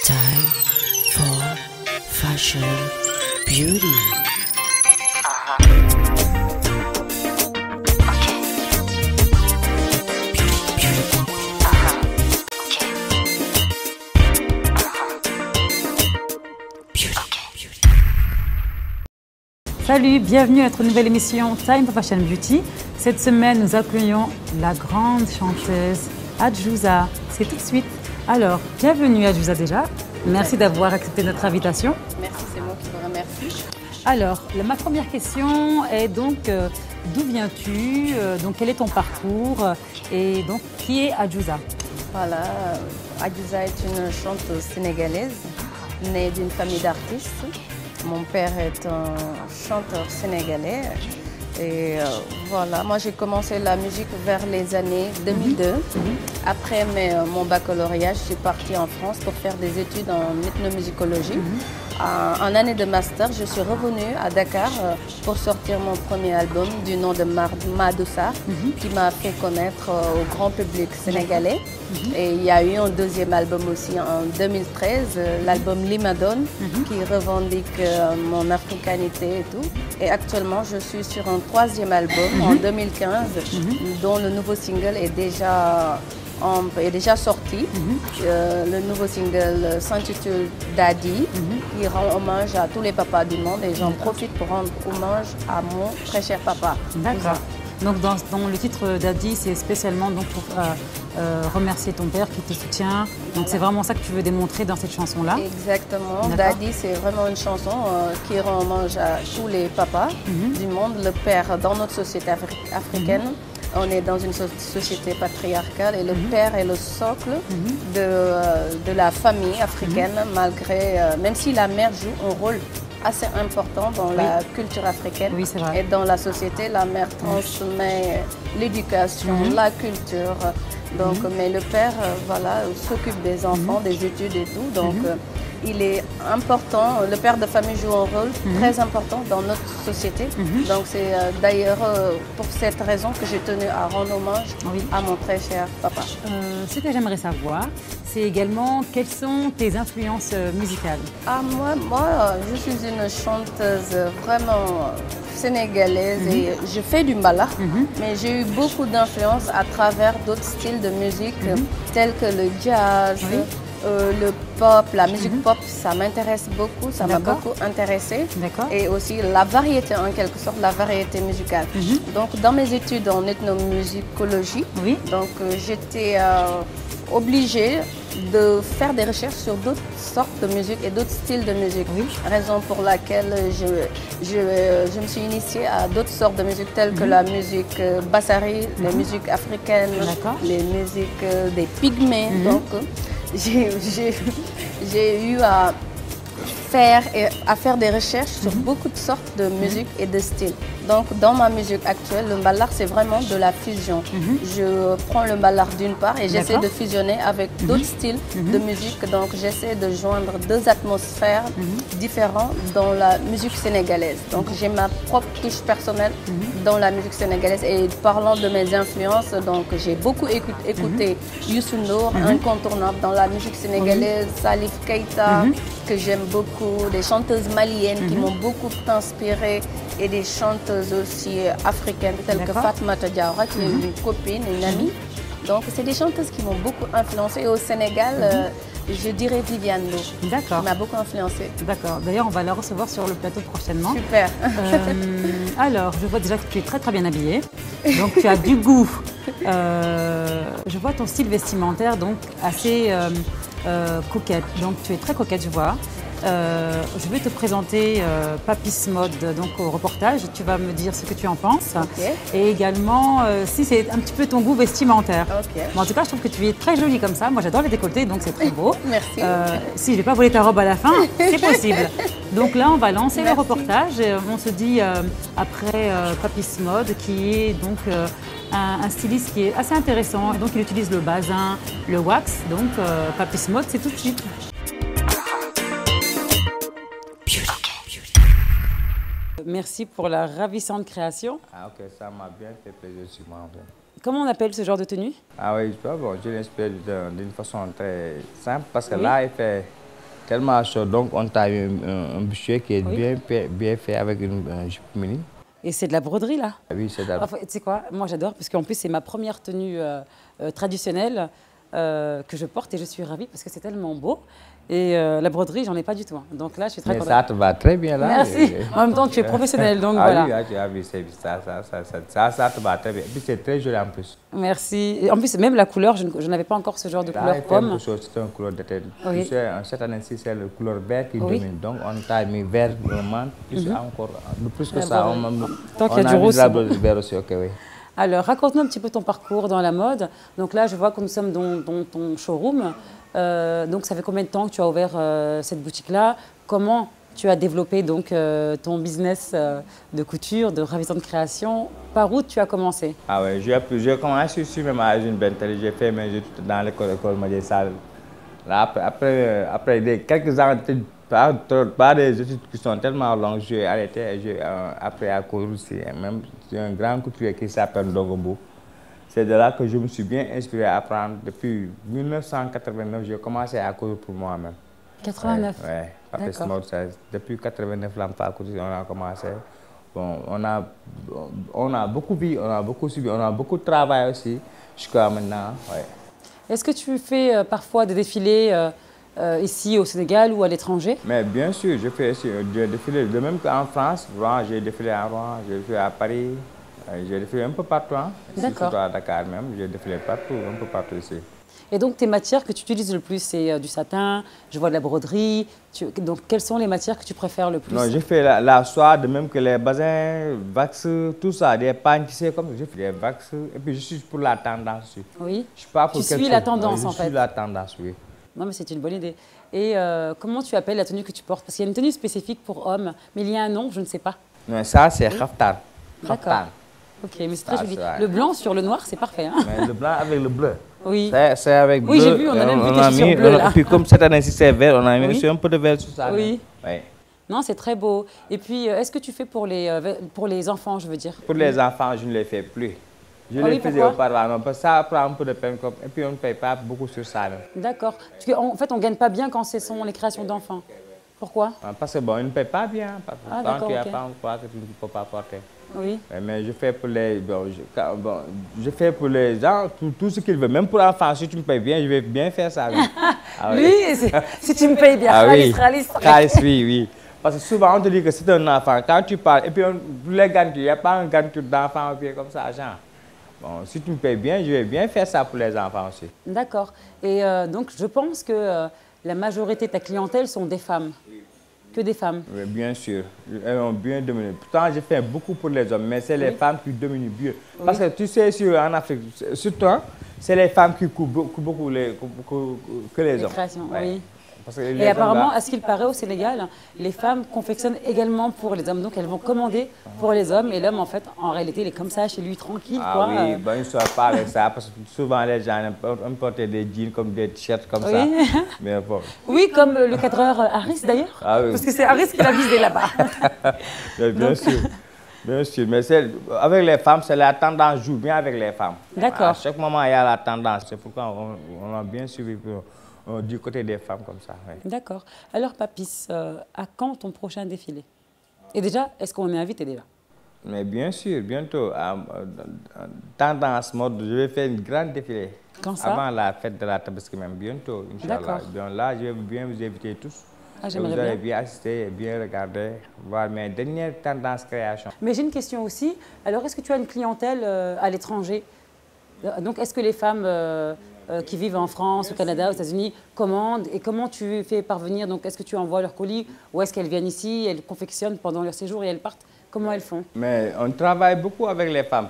Time for fashion, beauty. Salut, bienvenue à notre nouvelle émission Time for Fashion Beauty. Cette semaine, nous accueillons la grande chanteuse Adjouza. C'est tout de suite. Alors, bienvenue Adjouza déjà. Merci d'avoir accepté notre invitation. Merci, c'est moi qui vous remercie. Alors, ma première question est donc d'où viens-tu? Donc, quel est ton parcours? Et donc, qui est Adjouza? Voilà, Adjouza est une chanteuse sénégalaise, née d'une famille d'artistes. Mon père est un chanteur sénégalais et voilà, moi j'ai commencé la musique vers les années 2002. Après mon baccalauréat, je suis partie en France pour faire des études en ethnomusicologie. En année de master, je suis revenue à Dakar pour sortir mon premier album du nom de Madoussa, qui m'a fait connaître au grand public sénégalais. Et il y a eu un deuxième album aussi en 2013, l'album Limadone, qui revendique mon africanité et tout. Et actuellement, je suis sur un troisième album en 2015, dont le nouveau single est déjà sorti. Le nouveau single s'intitule Daddy. Il rend hommage à tous les papas du monde et j'en profite pour rendre hommage à mon très cher papa. D'accord. Donc dans le titre Daddy, c'est spécialement donc pour remercier ton père qui te soutient. Donc c'est vraiment ça que tu veux démontrer dans cette chanson-là? Exactement. Daddy, c'est vraiment une chanson qui rend hommage à tous les papas du monde. Le père dans notre société africaine. On est dans une société patriarcale et le père est le socle de la famille africaine, même si la mère joue un rôle assez important dans la culture africaine et dans la société. La mère transmet l'éducation, la culture. Donc, mais le père voilà, s'occupe des enfants, des études et tout. Donc, il est important, le père de famille joue un rôle très important dans notre société. Donc c'est d'ailleurs pour cette raison que j'ai tenu à rendre hommage à mon très cher papa. Ce que j'aimerais savoir, c'est également quelles sont tes influences musicales? Moi, je suis une chanteuse vraiment sénégalaise et je fais du mbala, mais j'ai eu beaucoup d'influence à travers d'autres styles de musique tels que le jazz, le pop, la musique pop, ça m'intéresse beaucoup, ça m'a beaucoup intéressée. Et aussi la variété, en quelque sorte, la variété musicale. Donc, dans mes études en ethnomusicologie, donc j'étais obligée de faire des recherches sur d'autres sortes de musique et d'autres styles de musique. Raison pour laquelle je me suis initiée à d'autres sortes de musique telles que la musique bassari, les musiques africaines, les musiques des pygmées. Donc, j'ai eu à faire des recherches sur beaucoup de sortes de musique et de styles. Donc, dans ma musique actuelle, le mbalax, c'est vraiment de la fusion. Je prends le mbalax d'une part et j'essaie de fusionner avec d'autres styles de musique. Donc, j'essaie de joindre deux atmosphères différentes dans la musique sénégalaise. Donc, j'ai ma propre touche personnelle dans la musique sénégalaise. Et parlant de mes influences, donc j'ai beaucoup écouté Youssou N'Dour, incontournable dans la musique sénégalaise, Salif Keita, que j'aime beaucoup, des chanteuses maliennes qui m'ont beaucoup inspirée et des chanteuses aussi africaines telles que Fatmata Diawara qui est une copine, une amie. Donc c'est des chanteuses qui m'ont beaucoup influencée. Et au Sénégal, je dirais Viviane Lo, qui m'a beaucoup influencée. D'accord. D'ailleurs, on va la recevoir sur le plateau prochainement. Super. Alors, je vois déjà que tu es très très bien habillée. Donc tu as du goût. Je vois ton style vestimentaire donc assez coquette. Donc tu es très coquette, je vois. Je vais te présenter Papis Mode donc, au reportage. Tu vas me dire ce que tu en penses. Et également si c'est un petit peu ton goût vestimentaire. Bon, en tout cas, je trouve que tu es très jolie comme ça. Moi, j'adore les décolletés, donc c'est très beau. Merci. Si je ne vais pas voler ta robe à la fin, c'est possible. Donc là, on va lancer le reportage. On se dit après Papis Mode, qui est donc un styliste qui est assez intéressant. Donc, il utilise le basin, le wax. Donc, Papis Mode, c'est tout de suite. Merci pour la ravissante création. Ah ok, ça m'a bien fait plaisir sur moi en fait. Comment on appelle ce genre de tenue? Ah oui, bon, je l'inspire d'une façon très simple parce que là, il fait tellement chaud. Donc, on t'a eu un bustier qui est bien fait avec une jupe mini. Et c'est de la broderie, là? Oui, c'est de la broderie. Tu sais quoi? Moi, j'adore, parce qu'en plus, c'est ma première tenue traditionnelle que je porte et je suis ravie parce que c'est tellement beau. Et la broderie, j'en ai pas du tout. Hein. Donc là, je suis très contente. Mais ça te va très bien là. Merci. En même temps, tu es professionnelle, donc voilà. Oui, tu as vu, ça te va très bien. Et puis c'est très joli en plus. Merci. Et en plus, même la couleur, je n'avais pas encore ce genre de couleur pomme. C'est une couleur de tête. Oui. Tu sais, cette année-ci, c'est la couleur vert qui domine. Donc on t'a mis vert vraiment, plus encore. Plus que ça, tant qu'il y a du rose. Vert aussi, ok, oui. Alors, raconte-nous un petit peu ton parcours dans la mode. Donc là, je vois que nous sommes dans ton showroom. Donc, ça fait combien de temps que tu as ouvert cette boutique-là? Comment tu as développé donc ton business de couture, de ravissante création? Par où tu as commencé? Ah oui, j'ai commencé ici même à une vingtaine. J'ai fait mes études dans l'école Madié Sall. Là, après quelques ans, pas des études qui sont tellement longues, j'ai arrêté et j'ai appris à coudre aussi. Même un grand couturier qui s'appelle Ndogombo. C'est de là que je me suis bien inspiré à apprendre. Depuis 1989, j'ai commencé à coudre pour moi-même. 89? Oui, depuis 89, on a commencé. Bon, on a beaucoup vu, on a beaucoup suivi, on a beaucoup travaillé aussi jusqu'à maintenant. Ouais. Est-ce que tu fais parfois des défilés ici au Sénégal ou à l'étranger? Mais bien sûr, je fais des défilés, de même qu'en France. J'ai défilé à Rouen, j'ai défilé à Paris, j'ai défilé un peu partout. Hein. Surtout à Dakar même, j'ai défilé partout, un peu partout ici. Et donc, tes matières que tu utilises le plus, c'est du satin, je vois de la broderie. Donc, quelles sont les matières que tu préfères le plus? Non, j'ai fait la soie, de même que les basins, wax, tout ça, des pagnes, tu sais, comme j'ai fait des wax. Et puis, je suis pour la tendance aussi. Oui. Je suis pas pour tu suis la tendance, en fait. Je suis la tendance, oui. Non, mais c'est une bonne idée. Et comment tu appelles la tenue que tu portes? Parce qu'il y a une tenue spécifique pour hommes, mais il y a un nom, je ne sais pas. Non, ça, c'est khaftan. D'accord. Ok, mais c'est très joli. Le blanc sur le noir, c'est parfait. Hein? Mais le blanc avec le bleu. Oui. C'est avec bleu. Oui, j'ai vu, on a même vu tes chaussures bleues, là. Et puis comme cette année-ci c'est vert, on a mis aussi un peu de vert sur ça. Oui. Oui. Non, c'est très beau. Et puis, est-ce que tu fais pour les enfants, je veux dire? Pour les enfants, je ne les fais plus. Je les faisais auparavant, parce que ça prend un peu de peine et puis on ne paye pas beaucoup sur ça. D'accord. En fait, on ne gagne pas bien quand ce sont les créations d'enfants. Pourquoi? Parce que bon, ils ne payent pas bien. Quand tu n'as pas, on croit que tu ne peux pas porter. Oui. Mais je fais pour les, je fais pour les gens tout ce qu'ils veulent. Même pour l'enfant, si tu me payes bien, je vais bien faire ça. Ah, oui. Lui, si tu me payes bien, oui. Parce que souvent, on te dit que c'est un enfant. Quand tu parles, et puis pour les garnitures, il n'y a pas un garniture d'enfant comme ça, genre. Bon, si tu me payes bien, je vais bien faire ça pour les enfants aussi. D'accord. Et donc, je pense que la majorité de ta clientèle sont des femmes. Que des femmes? Oui, bien sûr. Elles ont bien dominé. Pourtant, je fais beaucoup pour les hommes, mais c'est les femmes qui dominent mieux. Oui. Parce que tu sais, en Afrique, surtout, c'est les femmes qui coupent beaucoup que les hommes. Créations, oui. Parce que et apparemment, à ce qu'il paraît au Sénégal, les femmes confectionnent également pour les hommes. Donc, elles vont commander pour les hommes. Et l'homme, en fait, en réalité, il est comme ça, chez lui, tranquille. Ah oui, ben, il ne soit pas avec ça. Parce que souvent, les gens aiment porter des jeans comme des t-shirts comme ça. Mais bon. Oui, comme le cadreur Harris, d'ailleurs. Ah oui. Parce que c'est Harris qui l'a visé là-bas. Bien sûr. Bien sûr, mais avec les femmes, c'est la tendance joue bien avec les femmes. D'accord. À chaque moment, il y a la tendance. C'est pourquoi on a bien suivi du côté des femmes comme ça. Oui. D'accord. Alors, Papis, à quand ton prochain défilé? Et déjà, est-ce qu'on est invité déjà? Mais bien sûr, bientôt. Tendance mode, je vais faire une grande défilé. Quand ça? Avant la fête de la Tabaski même, bientôt, Inch'Allah. Là, je vais bien vous inviter tous. Ah, vous allez bien assister et bien regarder, voir mes dernières tendances création. Mais j'ai une question aussi. Alors, est-ce que tu as une clientèle à l'étranger? Donc, est-ce que les femmes qui vivent en France, au Canada, aux États-Unis commandent? Et comment tu fais parvenir? Donc, est-ce que tu envoies leurs colis ou est-ce qu'elles viennent ici, elles confectionnent pendant leur séjour et elles partent? Comment elles font? Mais on travaille beaucoup avec les femmes.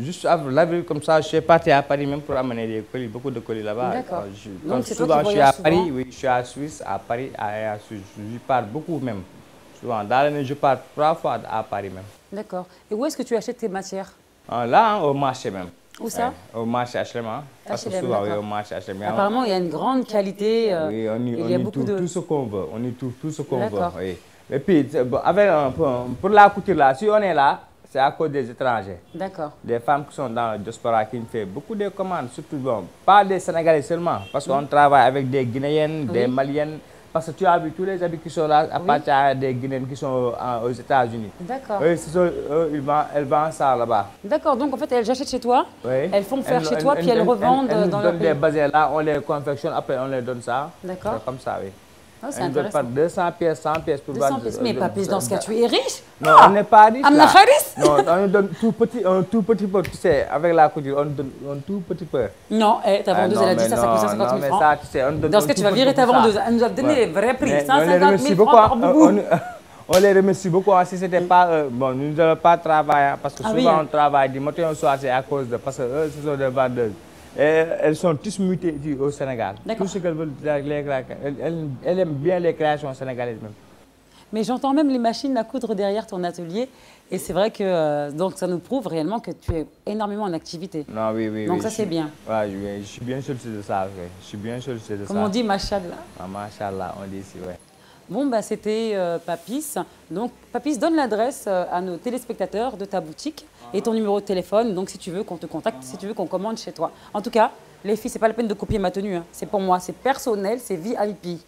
Juste la vie comme ça, je suis parti à Paris même pour amener des colis, beaucoup de colis là-bas. D'accord. Donc souvent, je suis à Paris, oui, je suis à Suisse, à Paris, à Suisse. Je pars beaucoup même. Souvent, dans l'année, je pars 3 fois à Paris même. D'accord. Et où est-ce que tu achètes tes matières? Là, au marché même. Où ça? Au marché HLM. Parce que souvent, oui, au marché HLM. Apparemment, il y a une grande qualité. Oui, on y trouve tout ce qu'on veut. On y trouve tout ce qu'on veut. Oui. Et puis, pour la couture, là, si on est là, c'est à cause des étrangers. D'accord. Des femmes qui sont dans le diaspora qui nous font beaucoup de commandes, surtout, bon, pas des Sénégalais seulement, parce qu'on travaille avec des Guinéennes, des Maliennes, Parce que tu as vu tous les habits qui sont là, à partir des Guinéens qui sont aux États-Unis. D'accord. Elles vendent ça là-bas. D'accord, donc en fait, elles achètent chez toi, Oui. elles font faire chez toi, puis elles revendent dans leur pays. pays. Des bazins là, on les confectionne, après on les donne ça. D'accord. C'est comme ça, oui. Ah, c'est Elles ne donnent intéressant. pas 200 pièces, 100 pièces pour 200 vendre. pièces. Mais Papis, dans ce cas, tu es riche? Non, on n'est pas riche. Amna Kharis? Non, on nous donne un tout petit peu, tu sais, avec la couture, on donne un tout petit peu. Non, ta vendeuse, elle a dit ça, ça coûte 150 000 francs. Ça, tu sais, on donne Dans ce cas, tu vas virer ta vendeuse. Elle nous a donné les vrais prix, 150 000 francs par boubou. On les remercie beaucoup. Si ce n'était pas, bon, nous n'allons pas travailler, parce que souvent on travaille du matin au soir, c'est à cause de, parce que eux, ce sont des vendeuses. Et elles sont tous mutées ici au Sénégal. Tout ce qu'elles veulent, elles aiment bien les créations sénégalaises même. Mais j'entends même les machines à coudre derrière ton atelier. Et c'est vrai que donc ça nous prouve réellement que tu es énormément en activité. Non, oui. Donc ça, c'est bien. Ouais, je suis bien sollicité de ça. Oui. Je suis bien sollicité de ça. Comme on dit, machallah. Ah, machallah, on dit ici, oui. Bon, bah, c'était Papis. Donc, Papis, donne l'adresse à nos téléspectateurs de ta boutique et ton numéro de téléphone. Donc, si tu veux qu'on te contacte, si tu veux qu'on commande chez toi. En tout cas, les filles, c'est pas la peine de copier ma tenue. Hein. C'est pour moi, c'est personnel, c'est VIP.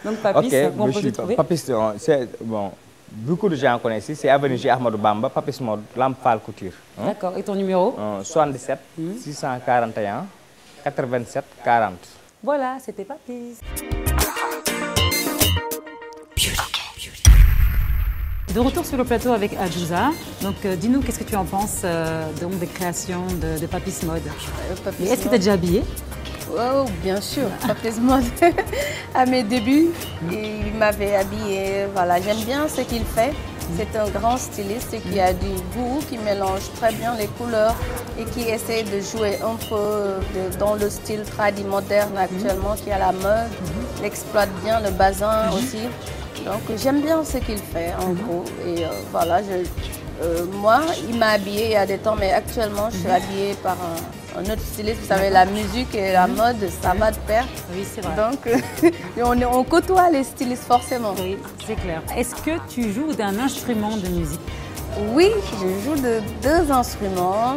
Donc, Papis, on peut te trouver. Papis, c'est bon. Beaucoup de gens connaissent ici. C'est avenue J. Ahmadou Bamba, Papis Mode, Lamp Fall Couture. Hein? D'accord. Et ton numéro 77 641 87 40. Voilà, c'était Papis. De retour sur le plateau avec Adjouza. Donc, dis-nous, qu'est-ce que tu en penses donc, des créations de Papis Mode? Est-ce que tu es déjà habillée? Oh, bien sûr, Papis Mode. À mes débuts, il m'avait habillée. Voilà, j'aime bien ce qu'il fait. C'est un grand styliste qui a du goût, qui mélange très bien les couleurs et qui essaie de jouer un peu dans le style tradi moderne actuellement qui est à la mode. Il exploite bien le bazin aussi. Donc j'aime bien ce qu'il fait en gros. Et voilà, moi, il m'a habillée il y a des temps, mais actuellement je suis habillée par un autre styliste. Vous savez, la musique et la mode, ça va de pair. Oui, c'est vrai. Donc on côtoie les stylistes forcément. Oui, c'est clair. Est-ce que tu joues d'un instrument de musique? Oui, je joue de deux instruments,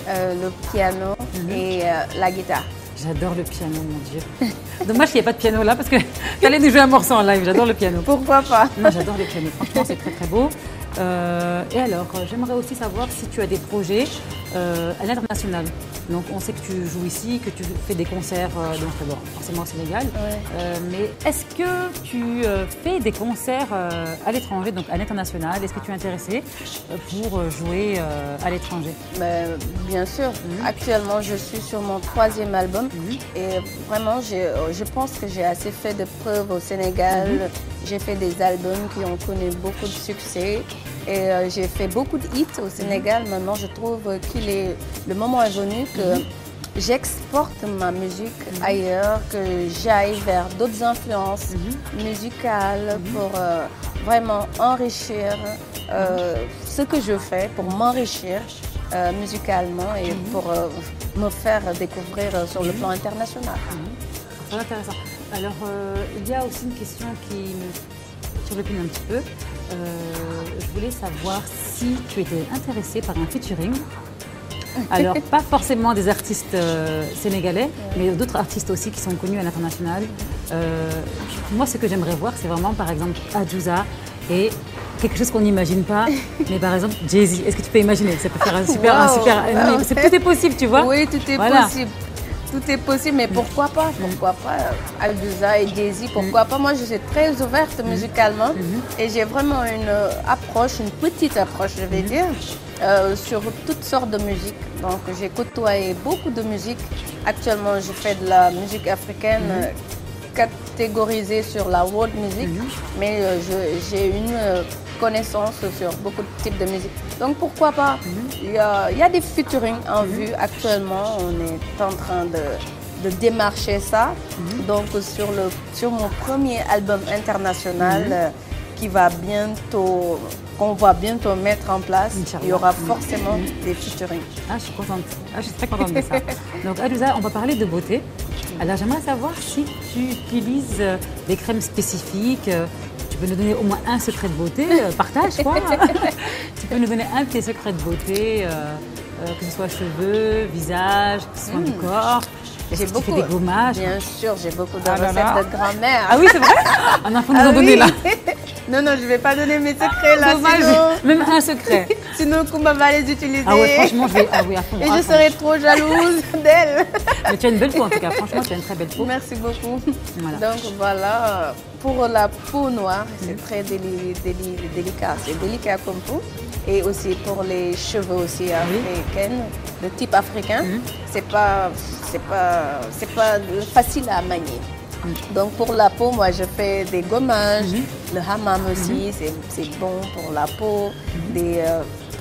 le piano et la guitare. J'adore le piano, mon Dieu. Dommage qu'il n'y ait pas de piano là, parce que tu allais nous jouer un morceau en live. J'adore le piano. Pourquoi pas? Non, j'adore le piano. Franchement, c'est très, très beau. Et alors, j'aimerais aussi savoir si tu as des projets à l'international. Donc, on sait que tu joues ici, que tu fais des concerts, donc bon, forcément au Sénégal. Ouais. Mais est-ce que tu fais des concerts à l'étranger, donc à l'international? Est-ce que tu es intéressée pour jouer à l'étranger? Bien sûr. Actuellement, je suis sur mon 3e album. Et vraiment, je pense que j'ai assez fait de preuves au Sénégal. J'ai fait des albums qui ont connu beaucoup de succès. Et j'ai fait beaucoup de hits au Sénégal. Maintenant, je trouve qu'il est le moment est venu que j'exporte ma musique ailleurs, que j'aille vers d'autres influences musicales pour vraiment enrichir ce que je fais, pour m'enrichir musicalement et pour me faire découvrir sur le plan international. Très intéressant. Alors, il y a aussi une question qui me turlupine un petit peu. Je voulais savoir si tu étais intéressée par un featuring. Alors, pas forcément des artistes sénégalais, mais d'autres artistes aussi qui sont connus à l'international. Moi, ce que j'aimerais voir, c'est vraiment, par exemple, Adjouza et quelque chose qu'on n'imagine pas, mais par exemple, Jay-Z. Est-ce que tu peux imaginer? Ça peut faire un super... Tout est possible, tu vois? Oui, tout est possible. Tout est possible, mais pourquoi pas? Pourquoi pas Adjouza et Jay-Z, pourquoi pas? Moi, je suis très ouverte musicalement et j'ai vraiment une approche, une petite approche, je vais dire, sur toutes sortes de musique. Donc, j'ai côtoyé beaucoup de musique. Actuellement, je fais de la musique africaine catégorisée sur la world music, mais j'ai une connaissance sur beaucoup de types de musique. Donc pourquoi pas? Il y a des featuring en vue actuellement. On est en train de démarcher ça. Donc sur mon premier album international qu'on va bientôt mettre en place, il y aura forcément des featuring. Ah, je suis contente. Ah, je suis très contente de ça. Donc Adjouza, on va parler de beauté. Alors j'aimerais savoir si tu utilises des crèmes spécifiques. Tu peux nous donner au moins un secret de beauté, partage quoi. Tu peux nous donner un de tes secrets de beauté, que ce soit cheveux, visage, que ce soit du corps. Est-ce que tu fais des gommages? Bien sûr, j'ai beaucoup de Ah là recettes là. de grand-mère. Ah oui, c'est vrai? Un enfant nous Ah en donner oui. là. Non, non, je ne vais pas donner mes secrets là, Dommage, sinon, même un secret. sinon Koumba va les utiliser. Ah ouais, franchement, je vais. Ah oui, à fond. Et à je fond. serai trop jalouse d'elle. Mais tu as une belle peau en tout cas, franchement, tu as une très belle peau. Merci beaucoup. Voilà. Donc voilà, pour la peau noire, c'est très délicat. C'est délicat comme peau. Et aussi pour les cheveux aussi africains, de type africain, c'est pas facile à manier. Donc pour la peau, moi je fais des gommages, le hammam aussi, c'est bon pour la peau, des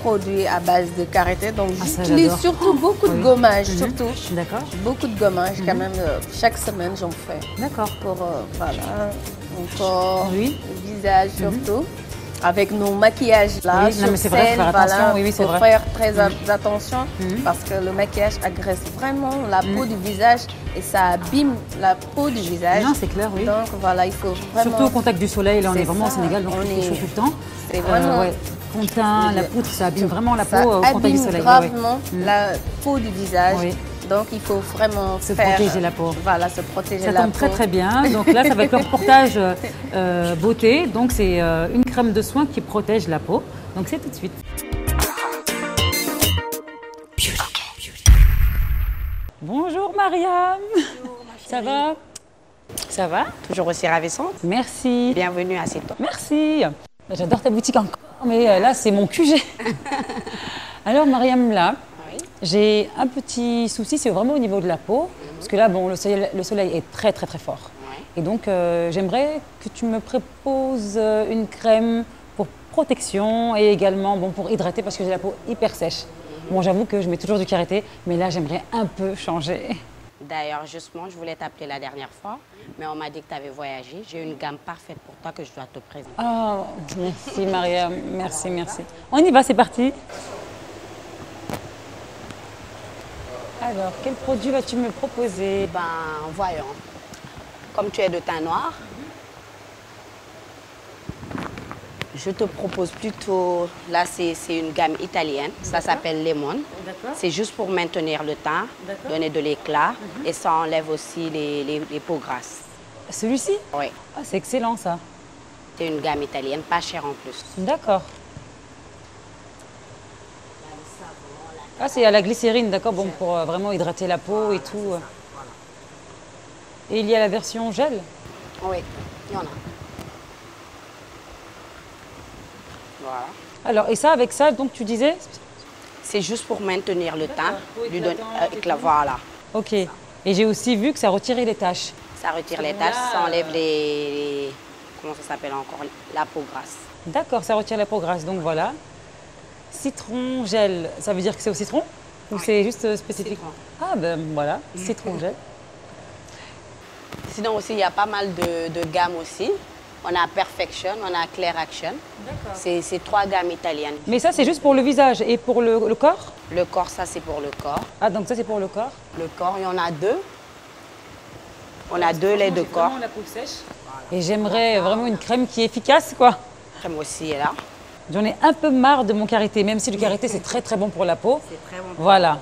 produits à base de karité. Donc ça, j'utilise j'adore. surtout beaucoup de gommages, surtout. D'accord. Beaucoup de gommages quand même, chaque semaine j'en fais. D'accord. Pour voilà, mon corps, Oui. le visage surtout. Avec nos maquillages là, Oui, non, sur mais c'est vrai, scène, faut faire attention. Oui, oui, c'est faut vrai. faire très attention parce que le maquillage agresse vraiment la peau du visage et ça abîme la peau du visage. Non, c'est clair, oui. Donc voilà, il faut vraiment... Surtout au contact du soleil, là on C'est est vraiment au ça, Sénégal, donc on il fait est- chaud tout le temps. C'est vraiment- Ouais. Fond de teint, la poudre, ça abîme vraiment la peau ça au contact du abîme soleil. gravement la peau du visage. Oui. Donc il faut vraiment Se protéger la peau. Voilà, se protéger Ça la tombe peau. très très bien. Donc là, ça va être le reportage beauté. Donc c'est une crème de soin qui protège la peau. Donc c'est tout de suite. Bonjour Mariam. Ça va? Ça va? Toujours aussi ravissante. Merci. Bienvenue à Cito. Merci. J'adore ta boutique encore, mais là c'est mon QG. Alors Mariam, là, Oui. j'ai un petit souci, c'est vraiment au niveau de la peau. Parce que là, bon, le soleil est très très très fort. Ouais. Et donc j'aimerais que tu me proposes une crème pour protection et également bon, pour hydrater parce que j'ai la peau hyper sèche. Bon, j'avoue que je mets toujours du karité, mais là j'aimerais un peu changer. D'ailleurs, justement, je voulais t'appeler la dernière fois, mais on m'a dit que tu avais voyagé. J'ai une gamme parfaite pour toi que je dois te présenter. Oh, merci Mariam, merci, merci. On y va, c'est parti. Alors, quel produit vas-tu me proposer? Ben, voyons. Comme tu es de teint noir, je te propose plutôt, là c'est une gamme italienne, ça s'appelle Lemon. D'accord. C'est juste pour maintenir le teint, D'accord. donner de l'éclat et ça enlève aussi les peaux grasses. Celui-ci? Oui, Ah, c'est excellent ça. c'est une gamme italienne, pas chère en plus. D'accord. Ah, c'est à la glycérine, d'accord, bon, pour vraiment hydrater la peau et tout. Et il y a la version gel? Oui, il y en a. Voilà. Alors, et ça, avec ça, donc tu disais? C'est juste pour maintenir le teint, oui, lui donner éclatant, éclat, voilà. Ok. Et j'ai aussi vu que ça retirait les taches. Ça retire les taches, ça enlève comment ça s'appelle encore, la peau grasse. D'accord, ça retire la peau grasse, donc voilà. Citron gel, ça veut dire que c'est au citron? Ou c'est juste spécifique? Citron. Ah ben voilà, citron gel. Sinon aussi, il y a pas mal de gammes aussi. On a Perfection, on a Clear Action. D'accord. C'est 3 gammes italiennes. Mais ça, c'est juste pour le visage et pour le corps? Le corps, ça c'est pour le corps. Ah, donc ça, c'est pour le corps? Le corps, il y en a 2. On a 2 laits de corps. la peau sèche. Et j'aimerais vraiment une crème qui est efficace, quoi. La crème aussi est là. J'en ai un peu marre de mon karité, même si le karité, c'est très très bon pour la peau. C'est très bon. Voilà.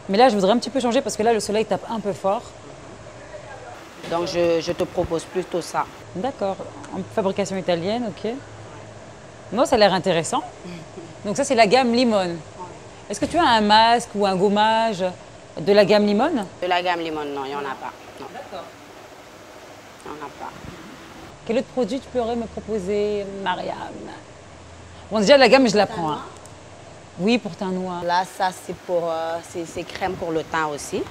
Mais là, je voudrais un petit peu changer parce que là, le soleil tape un peu fort. Donc je te propose plutôt ça. D'accord. En fabrication italienne, ok. Moi, ça a l'air intéressant. Donc ça, c'est la gamme Limone. Est-ce que tu as un masque ou un gommage de la gamme Limone? De la gamme Limon, non, il n'y en a pas. Non, D'accord. il n'y en a pas. Quel autre produit tu pourrais me proposer, Mariam? Bon, déjà, la gamme, je la prends. Hein. Oui, pour teint noir. Là, ça, c'est crème pour le teint aussi.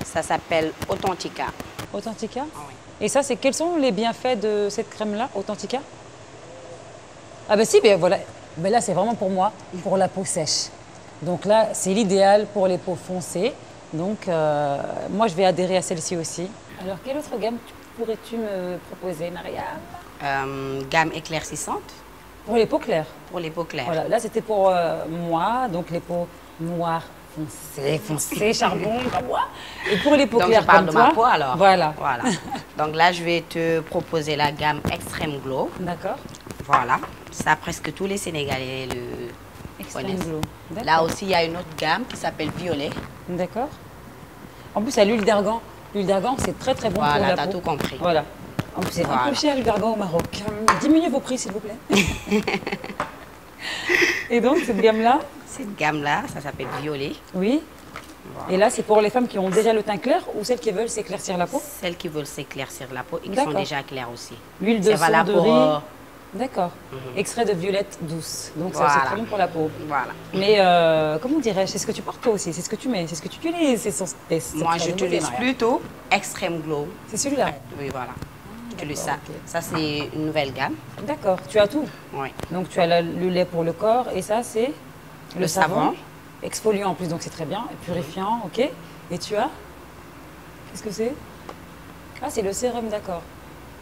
Ça s'appelle Authentica. Authentica? Ah oui. Et ça, c'est quels sont les bienfaits de cette crème-là, Authentica? Ah ben si, ben voilà. Ben là, c'est vraiment pour moi, pour la peau sèche. Donc là, c'est l'idéal pour les peaux foncées. Donc, moi, je vais adhérer à celle-ci aussi. Alors, quelle autre gamme pourrais-tu me proposer, Mariam? Gamme éclaircissante Pour les peaux claires. pour les peaux claires. Voilà, là, c'était pour moi, donc les peaux noires foncées, charbon, comme moi. Et pour les peaux Donc claires je parle comme de ma toi, peau alors. Voilà. Voilà. Donc là, je vais te proposer la gamme Extreme Glow. D'accord. Voilà. Ça, presque tous les Sénégalais le Extreme connaissent. Glow. D'accord. Là aussi, il y a une autre gamme qui s'appelle Violet. D'accord. En plus, il y a l'huile d'argan. L'huile d'argan, c'est très très bon pour Voilà, la t'as peau. tout compris. Voilà. En plus, c'est un Voilà. peu cher l'huile d'argan au Maroc. Diminuez vos prix, s'il vous plaît. Et donc, cette gamme-là, Cette gamme-là, ça s'appelle Violet. oui. Et là, c'est pour les femmes qui ont déjà le teint clair ou celles qui veulent s'éclaircir la peau? Celles qui veulent s'éclaircir la peau et qui D'accord. sont déjà claires aussi. L'huile de C'est valable pour... cendrier. D'accord. Extrait de violette douce. Donc, ça, c'est Voilà. très bon pour la peau. Voilà. Mais comment dirais-je? C'est ce que tu portes toi aussi, c'est ce que tu mets, c'est ce que tu utilises. Moi, j'utilise plutôt Extreme Glow. C'est celui-là. Oui, voilà. J'utilise ça. ok. Ça, c'est une nouvelle gamme. D'accord, tu as tout. Oui. Donc tu as le lait pour le corps et ça c'est Le savon. Exfoliant en plus, donc c'est très bien. Et purifiant, ok. Et tu as? Qu'est-ce que c'est? Ah, c'est le sérum, d'accord.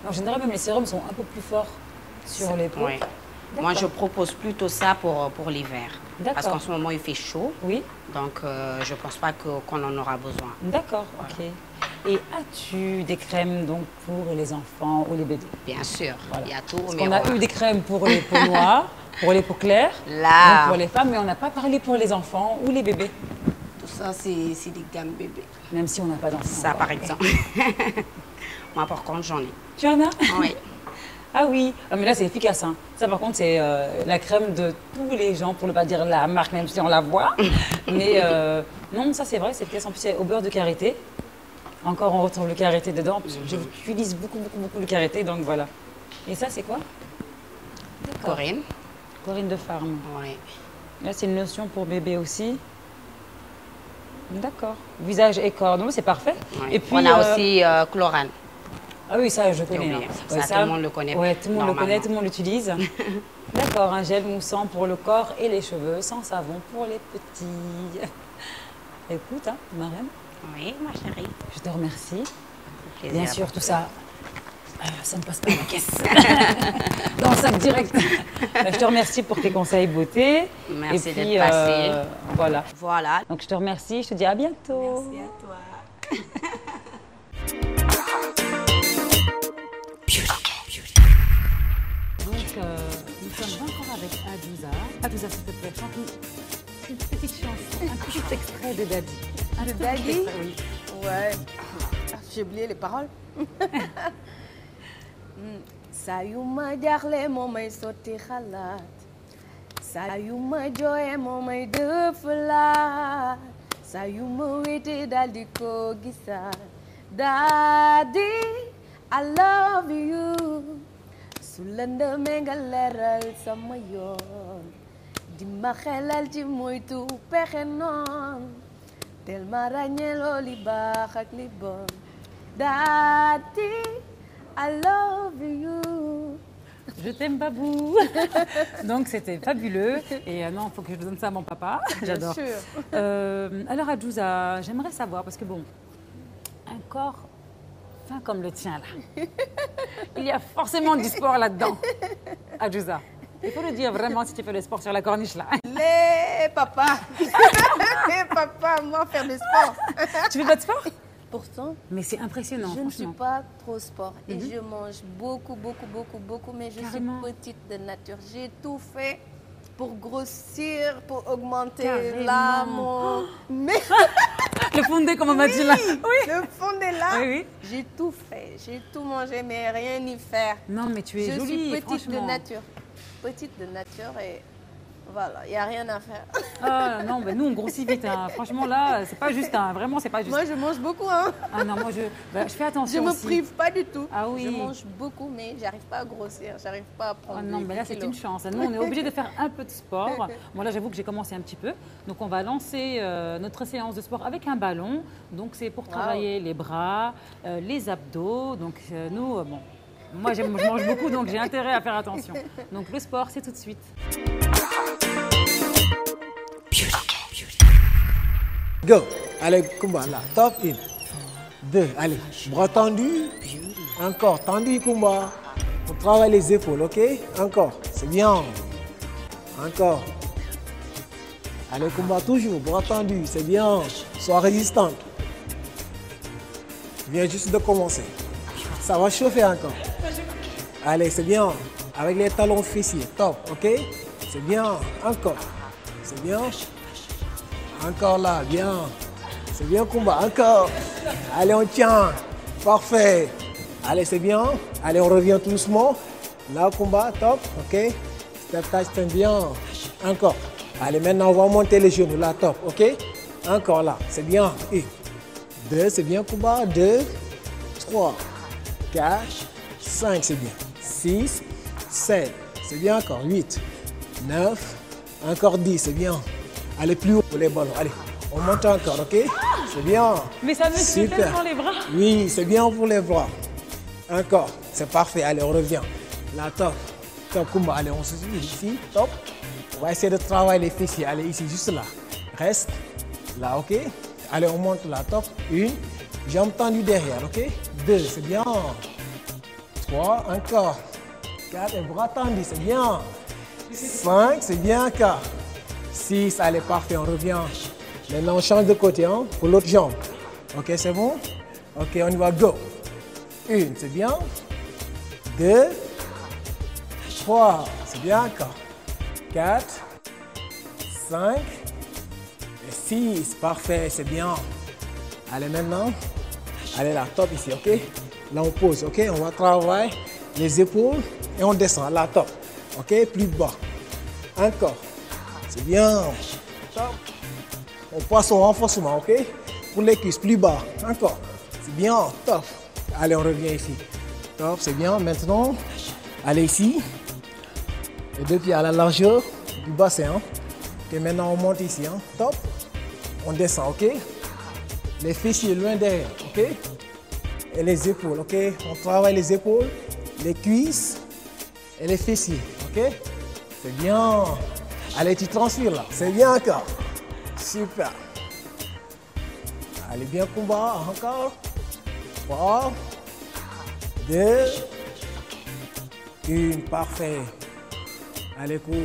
En général, même les sérums sont un peu plus forts sur les peaux. Oui. Moi, je propose plutôt ça pour l'hiver. Parce D'accord. qu'en ce moment, il fait chaud. Oui, Donc, je ne pense pas qu'on en aura besoin. d'accord, ok. Et as-tu des crèmes donc pour les enfants ou les bébés? Bien sûr, Voilà. il y a tout. Parce mais qu'on a voilà. eu des crèmes pour les peaux noires, pour les peaux claires, Là. donc pour les femmes, mais on n'a pas parlé pour les enfants ou les bébés, Tout ça, c'est des gammes bébés. même si on n'a pas d'enfants. Ça, encore. par exemple. Moi, par contre, j'en ai. Tu en as? Oui. Ah oui, ah, mais là c'est efficace. Hein. Ça par contre c'est la crème de tous les gens, pour ne pas dire la marque, même si on la voit. Mais non, ça c'est vrai, c'est efficace. En plus c'est au beurre de karité. Encore on retrouve le karité dedans. Parce que j'utilise beaucoup le karité, donc voilà. Et ça c'est quoi? D'accord. Corinne. Corinne de Farm. Oui. Là c'est une lotion pour bébé aussi. D'accord. Visage et corps, donc c'est parfait. Oui. Et puis on a aussi Chlorane. Ah oui, ça, je connais. oublié. hein. Ça, tout le monde le connaît, Ouais, tout le monde le normalement. connaît, tout le monde l'utilise. D'accord, un gel moussant pour le corps et les cheveux, sans savon pour les petits. Écoute, hein, ma reine, Oui, ma chérie. je te remercie. Plaisir. Bien sûr, tout ça, ça ne passe pas à la caisse. Dans le sac direct. Je te remercie pour tes conseils beauté. Merci et puis, d'être passé. Voilà. Voilà. Donc, je te remercie, je te dis à bientôt. Merci à toi. Donc, nous sommes encore avec Adouza. Adouza, s'il te plaît, chante-nous une petite chanson, un petit extrait de Daddy. Un De tout Daddy? petit extrait, oui. Ouais. Ah, j'ai oublié les paroles. Saa yu ma jaaxle moo may sotti xalaat saa yu ma jooye moo may dëfalaat saa yu ma wéete daal di ko gisaat Daddy I love you su lëndëmee nga leeral sama yoon di ma xelal ci moytu pexe noon tel ma ràññeeloo li baax ak li bon Daddy I love you. Je t'aime, Babou. Donc, c'était fabuleux. Et non, il faut que je donne ça à mon papa. J'adore. sûr. Alors, Adouza, j'aimerais savoir, parce que bon, un corps fin comme le tien, là, il y a forcément du sport là-dedans. Adouza, il faut le dire vraiment si tu fais le sport sur la corniche, là. Les papas. Les papas, moi, faire du sport. Tu fais pas de sport? Pourtant, Mais c'est impressionnant, je ne suis franchement. pas trop sport et je mange beaucoup, mais je Carrément. suis petite de nature. J'ai tout fait pour grossir, pour augmenter Carrément. l'âme. Mais Le fondé, comme on m'a dit là. Oui. le fond de l'âme, Oui, oui. j'ai tout fait. J'ai tout mangé, mais rien n'y faire. Non, mais tu es Je jolie, suis petite de franchement. nature. Petite de nature et voilà, il n'y a rien à faire. Ah non, mais nous on grossit vite. Hein. Franchement là, c'est pas juste. Hein. Vraiment, c'est pas juste. Moi, je mange beaucoup. Hein. Ah non, moi je fais Je attention me aussi. prive pas du tout. Ah oui. Je mange beaucoup, mais j'arrive pas à grossir. J'arrive pas à prendre Ah non, des mais là c'est kilos. une chance. Nous on est obligé de faire un peu de sport. Bon là j'avoue que j'ai commencé un petit peu. Donc on va lancer notre séance de sport avec un ballon. Donc c'est pour travailler les bras, les abdos. Donc nous, bon, moi je mange beaucoup donc j'ai intérêt à faire attention. Donc le sport c'est tout de suite. Go. Allez, Kumba, là. Top in. 2. Allez. Bras tendus. Encore. Tendu, Kumba. On travaille les épaules, ok? Encore. C'est bien. Encore. Allez, Kumba, toujours. Bras tendus. C'est bien. Sois résistante. Viens juste de commencer. Ça va chauffer encore. Allez, c'est bien. Avec les talons fessiers. Top, ok? C'est bien. Encore. C'est bien. Encore là, bien. C'est bien, combat. Encore. Allez, on tient. Parfait. Allez, c'est bien. Allez, on revient tout doucement. Là, combat, top. OK. Step touch, c'est bien. Encore. Allez, maintenant, on va monter les genoux. Là, top. OK. Encore là. C'est bien. 1, 2, c'est bien, combat. 2, 3, 4, 5, c'est bien. 6, 7, c'est bien encore. 8, 9, encore 10, c'est bien. Allez, plus haut pour les ballons. Allez, on monte encore, OK? C'est bien. Mais ça me suit tellement les bras. Oui, c'est bien pour les bras. Encore, c'est parfait. Allez, on revient. Là, top. Top, combat. Allez, on se suit ici. Top. On va essayer de travailler les fessiers. Allez, ici, juste là. Reste. Là, OK? Allez, on monte là. Top. 1. Jambe tendue derrière, OK? 2, c'est bien. 3, encore. 4, et bras tendus, c'est bien. 5, c'est bien encore. 6, allez, parfait, on revient. Maintenant, on change de côté hein, pour l'autre jambe. OK, c'est bon? OK, on y va, go. 1, c'est bien. 2, 3, c'est bien encore. 4, 5 et 6, parfait, c'est bien. Allez, maintenant, allez là, top ici, OK? Là, on pose, OK? On va travailler les épaules et on descend, là, top. OK? Plus bas. Encore. C'est bien. Top. On passe au renforcement, OK? Pour les cuisses, plus bas. Encore. C'est bien, top. Allez, on revient ici. Top, c'est bien. Maintenant, allez ici. Les deux pieds à la largeur du bassin. Hein? OK, maintenant, on monte ici, hein? Top. On descend, OK? Les fessiers loin derrière, OK? Et les épaules, OK? On travaille les épaules, les cuisses et les fessiers, OK? C'est bien. Allez, tu transpires là. C'est bien encore. Super. Allez, bien combat. Encore. 3, 2, 1. Parfait. Allez, cours.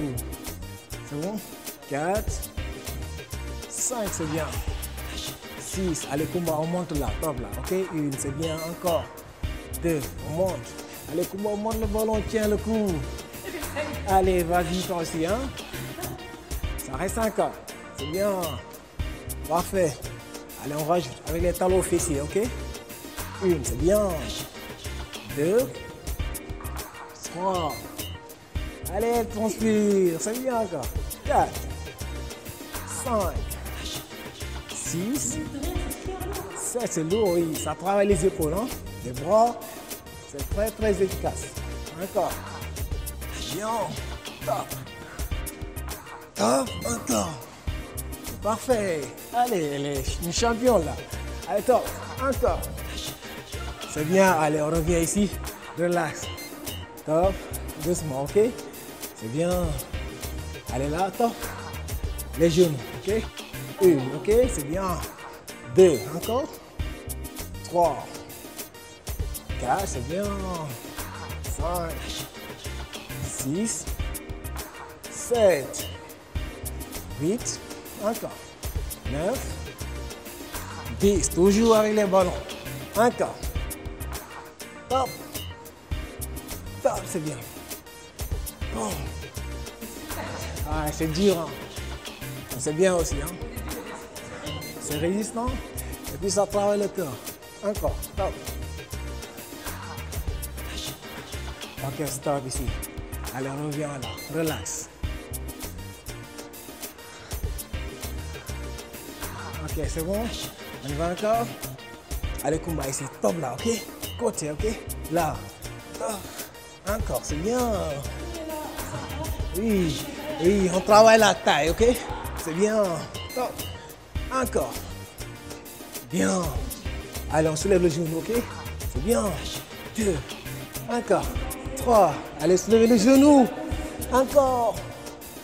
C'est bon? 4, 5, c'est bien. 6, allez, combat, on monte là, top là, OK? 1, c'est bien, encore. 2, on monte. Allez, combat, on monte le ballon, tiens le coup. Allez, vas-y, toi aussi, hein? Ça reste encore. C'est bien. Parfait. Allez, on rajoute avec les talons fessiers, OK? 1, c'est bien. 2, 3. Allez, transpire, c'est bien encore. 4, 5. 6, 7, c'est lourd, oui, ça travaille les épaules, hein? Les bras, c'est très très efficace. Encore. Bien, top. Top, encore. C'est parfait. Allez, elle est une championne là. Allez, top, encore. C'est bien, allez, on revient ici. Relax. Top, doucement, OK? C'est bien. Allez là, top. Les genoux, OK? 1, OK, c'est bien. 2, encore. 3, 4, c'est bien. 5, 6, 7, 8, encore. 9, 10, toujours avec les ballons. Encore. Top. Top, c'est bien. Bon. Ah, c'est dur, hein. C'est bien aussi, hein. C'est résistant et puis ça travaille le cœur. Encore, top. Ok, stop ici. Allez, on revient là, relax. Ok, c'est bon. On y va encore. Allez, combat ici, top là, ok. Côté, ok. Là, top. Encore, c'est bien. Oui, oui, on travaille la taille, ok. C'est bien, top. Encore. Bien. Allez, on soulève le genou, ok? C'est bien. 2. Encore. 3. Allez, soulevez le genou. Encore.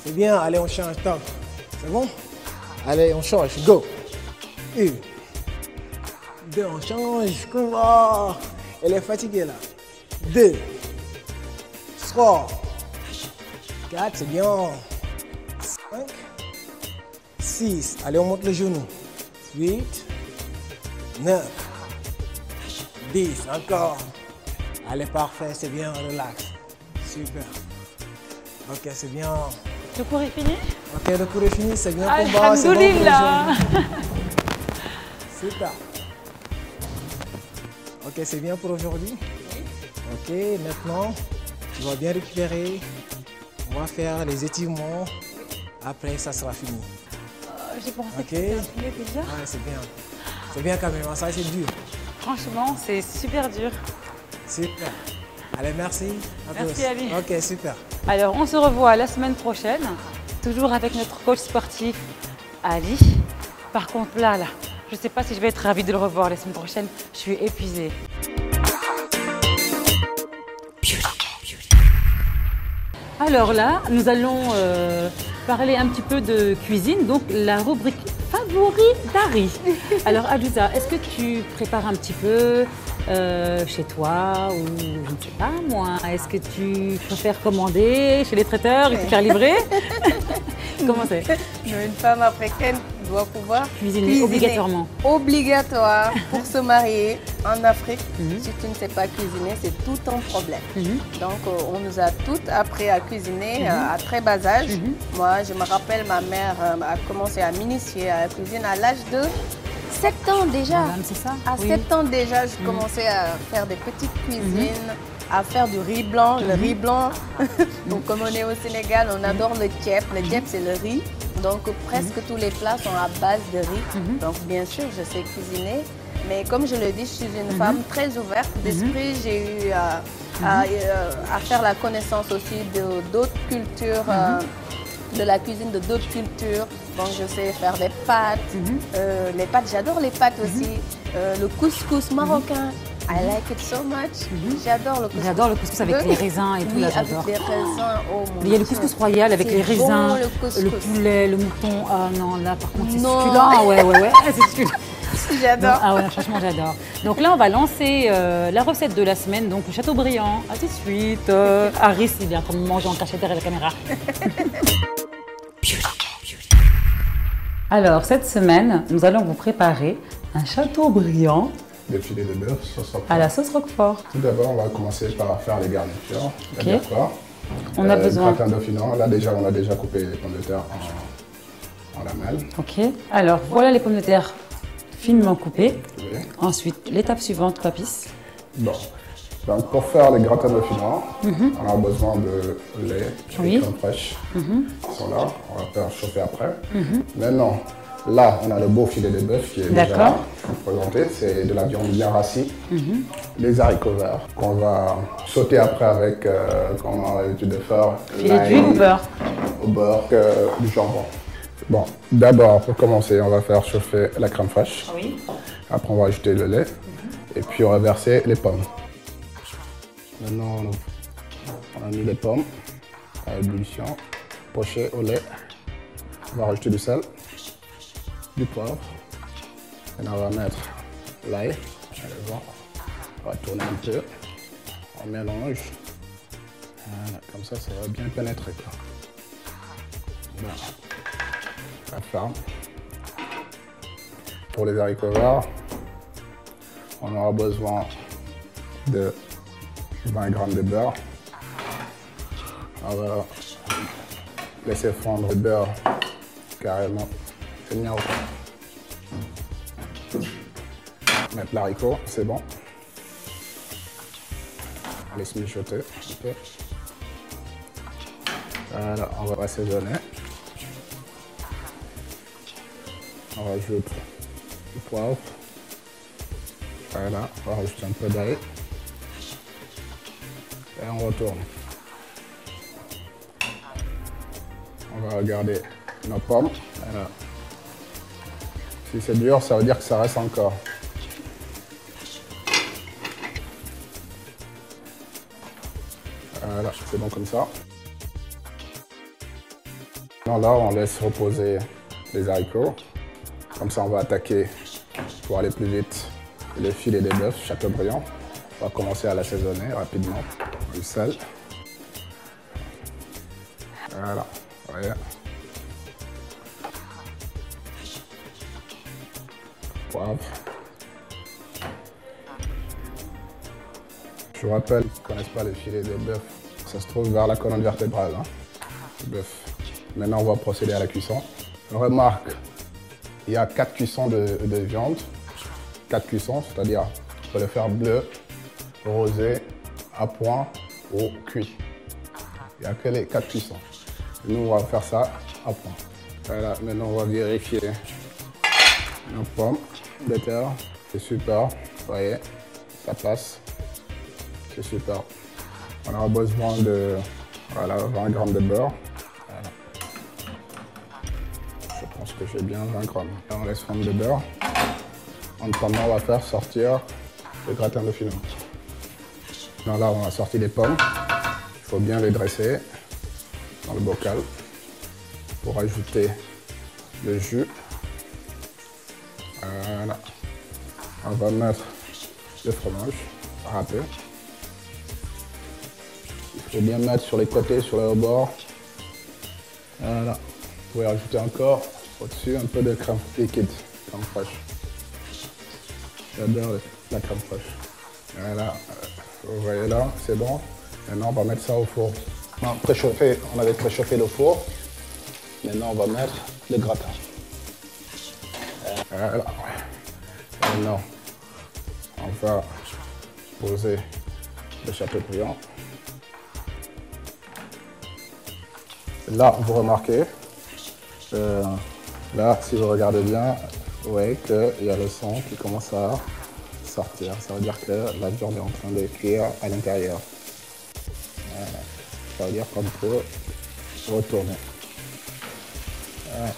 C'est bien. Allez, on change. Top. C'est bon? Allez, on change. Go. 1. 2. On change. Comment? Elle est fatiguée là. 2. 3. 4. C'est bien. 5. 6. Allez, on monte le genou. 8. 9. 10. Encore. Allez, parfait. C'est bien. Relax. Super. Ok, c'est bien. Le cours est fini? Ok, le cours est fini. C'est bien combat. C'est bon pour les Alhamdoulilah. jeunes. Super. Ok, c'est bien pour aujourd'hui. Ok, maintenant, tu vas bien récupérer. On va faire les étirements. Après, ça sera fini. J'ai pensé Ok. que c'était un peu déjà. Ouais, c'est bien. C'est bien quand même, hein, ça c'est dur. Franchement, c'est super dur. Super. Allez, merci. À Merci, tous. Ali. Ok, super. Alors, on se revoit la semaine prochaine, toujours avec notre coach sportif, Ali. Par contre, là, je ne sais pas si je vais être ravie de le revoir la semaine prochaine. Je suis épuisée. Alors là, nous allons parler un petit peu de cuisine, donc la rubrique favori d'Harry. Alors Adiouza, est-ce que tu prépares un petit peu chez toi ou je ne sais pas moi, est-ce que tu préfères commander chez les traiteurs et te faire livrer? Comment c'est? Une femme africaine doit pouvoir Cuisiner obligatoirement. Obligatoire pour se marier en Afrique. Si tu ne sais pas cuisiner, c'est tout un problème. Donc, on nous a toutes appris à cuisiner à très bas âge. Moi, je me rappelle, ma mère a commencé à m'initier à la cuisine à l'âge de 7 ans déjà. Madame, c'est ça? À 7 ans déjà, je commençais à faire des petites cuisines, à faire du riz blanc. Le riz blanc, donc comme on est au Sénégal, on adore le djeb. Le djeb, c'est le riz. Donc presque tous les plats sont à base de riz. Donc bien sûr, je sais cuisiner. Mais comme je le dis, je suis une femme très ouverte d'esprit. J'ai eu à faire la connaissance aussi d'autres cultures, de la cuisine de d'autres cultures. Donc je sais faire des pâtes. Les pâtes, j'adore les pâtes aussi. Le couscous marocain. I like it so much. J'adore le couscous. J'adore le couscous avec les raisins et tout, oui, là avec j'adore. les raisins, oh mon Il y a le Dieu. couscous royal avec C'est les raisins, bon, le couscous. poulet, le mouton. Ah non, là par contre c'est Non. succulent. Ah ouais, c'est succulent. J'adore. Ah ouais, franchement j'adore. Donc là on va lancer la recette de la semaine, donc le Chateaubriand. À tout de suite. Harry, il est en train de manger en cachette derrière la caméra. Alors cette semaine, nous allons vous préparer un Chateaubriand Des filets de bœuf, sauce roquefort. à la sauce Roquefort. Tout d'abord, on va commencer par faire les garnitures. Ok. D'accord. On a besoin. Gratin dauphinois. Là, déjà, on a déjà coupé les pommes de terre en lamelles. Ok. Alors voilà les pommes de terre finement coupées. Oui. Ensuite, l'étape suivante, Papis. Bon. Donc, pour faire les gratins dauphinois, on a besoin de lait et Oui. crème fraîche. Ils sont là. On va faire chauffer après. Maintenant, là, on a le beau filet de bœuf qui est déjà là. D'accord. Présenté. C'est de la viande bien rassie. Les haricots verts qu'on va sauter après avec, comme on a l'habitude de faire, Filet d'huile ou beurre? au beurre, du jambon. Bon, d'abord, pour commencer, on va faire chauffer la crème fraîche. Oui. Après, on va ajouter le lait. Et puis, on va verser les pommes. Maintenant, on a mis les pommes à ébullition, pochées au lait. On va rajouter du sel, du poivre. Maintenant, on va mettre l'ail. On va tourner un peu. On mélange. Voilà, comme ça va bien pénétrer. Quoi. Voilà. La ferme. Pour les haricots verts, on aura besoin de 20 g de beurre. On va laisser fondre le beurre carrément. C'est miaou. Mettre l'haricot, c'est bon. On laisse mijoter un peu. Voilà, on va assaisonner. On rajoute du poivre. Voilà, on rajoute un peu d'ail. Et on retourne. On va regarder nos pommes. Voilà. Si c'est dur, ça veut dire que ça reste encore. Voilà, c'est bon comme ça. Là, on laisse reposer les haricots. Comme ça, on va attaquer, pour aller plus vite, le filet des bœufs Chateaubriand. On va commencer à l'assaisonner rapidement. Du sel. Voilà, vous voyez. Poivre. Je vous rappelle, ceux qui ne connaissent pas le filet de bœuf, ça se trouve vers la colonne vertébrale, hein, du bœuf. Maintenant, on va procéder à la cuisson. Remarque, il y a 4 cuissons de viande 4 cuissons, c'est-à-dire on peut le faire bleu, rosé, à point ou cuit. Il n'y a que les 4 cuissons. Nous, on va faire ça à point. Voilà, maintenant on va vérifier nos pommes de terre. C'est super, vous voyez, ça passe. C'est super. On aura besoin de 20 g de beurre. Voilà. Je pense que j'ai bien 20 g. Là, on laisse fondre le beurre. En attendant, on va faire sortir le gratin de fino. Là, on a sorti les pommes. Il faut bien les dresser dans le bocal pour ajouter le jus. Voilà. On va mettre le fromage râpé. Il faut bien mettre sur les côtés, sur les bords. Voilà. Vous pouvez rajouter encore au-dessus un peu de crème liquide, crème fraîche. J'adore la crème fraîche. Voilà. Vous voyez là, c'est bon. Maintenant, on va mettre ça au four. Non, préchauffé, on avait préchauffé le four. Maintenant, on va mettre le gratin. Voilà. Maintenant, on va poser le Châteaubriand. Là, vous remarquez, là, si vous regardez bien, vous voyez qu'il y a le son qui commence à sortir. Ça veut dire que la viande est en train de cuire à l'intérieur. Voilà. Ça veut dire qu'on peut retourner. Voilà.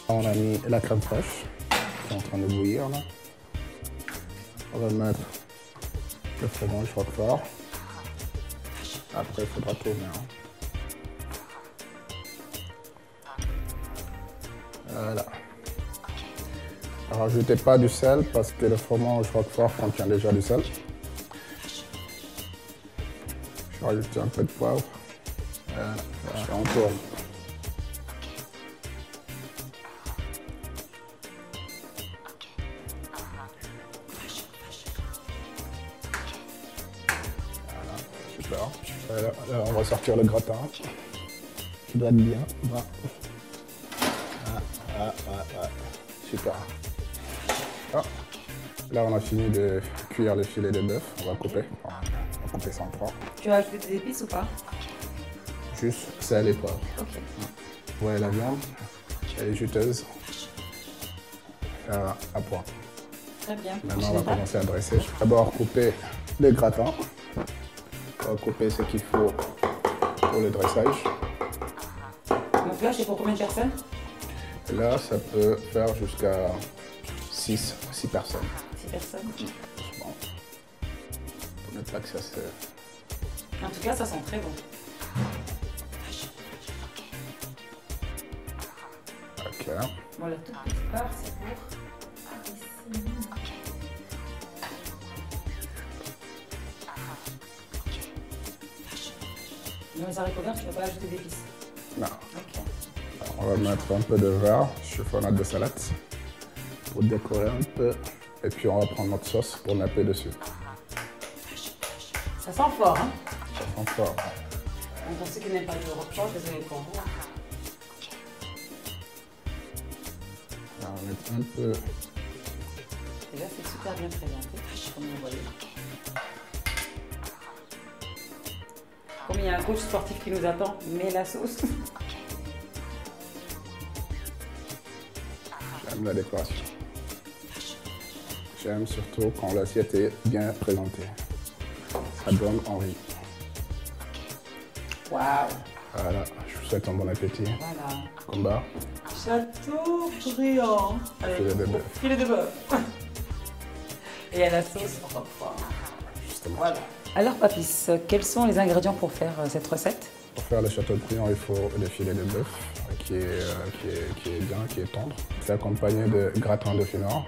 On a mis la crème fraîche qui est en train de bouillir là. On va mettre le fromage roquefort. Après, il faudra tourner. Voilà. Rajoutez pas du sel parce que le fromage roquefort contient déjà du sel. Je vais rajouter un peu de poivre. Voilà. On tourne. Voilà, on va sortir le gratin qui doit être bien. Super. Là, on a fini de cuire le filet de bœuf. On va couper. On va couper ça en 3. Tu as ajouté des épices ou pas? Juste sel et poivre. Ok. Vous voyez la viande, elle est juteuse. À point. Très bien. Maintenant, on va commencer à dresser. D'abord, couper le gratin. On va couper ce qu'il faut pour le dressage. Donc là, c'est pour combien de personnes? Là, ça peut faire jusqu'à 6 personnes. 6 personnes. Bon. Pour ne pas que ça se... En tout cas, ça sent très bon. Ok. Bon, la toute petite part, c'est pour... Dans les haricots verts, tu ne vas pas ajouter d'épices? Non. Ok. Alors, on va mettre un peu de verre, chiffonade de salade, pour décorer un peu. Et puis on va prendre notre sauce pour napper dessus. Ça sent fort, hein? Ça sent fort. Donc pour ceux qui n'aiment pas le roquefort, désolé pour vous. On va mettre un peu. Déjà, c'est super bien présenté, comme vous voyez. Comme il y a un coach sportif qui nous attend, mets la sauce. J'aime la décoration. J'aime surtout quand l'assiette est bien présentée. Ça donne envie. Waouh! Voilà, je vous souhaite un bon appétit. Voilà. Combat. Châteaubriand. Filet de bœuf. Filet de bœuf. Et à la sauce roquefort. Justement. Voilà. Alors Papis, quels sont les ingrédients pour faire cette recette? Pour faire le Châteaubriand, il faut le filet de bœuf qui est bien, qui est tendre. C'est accompagné de gratin de fenouil.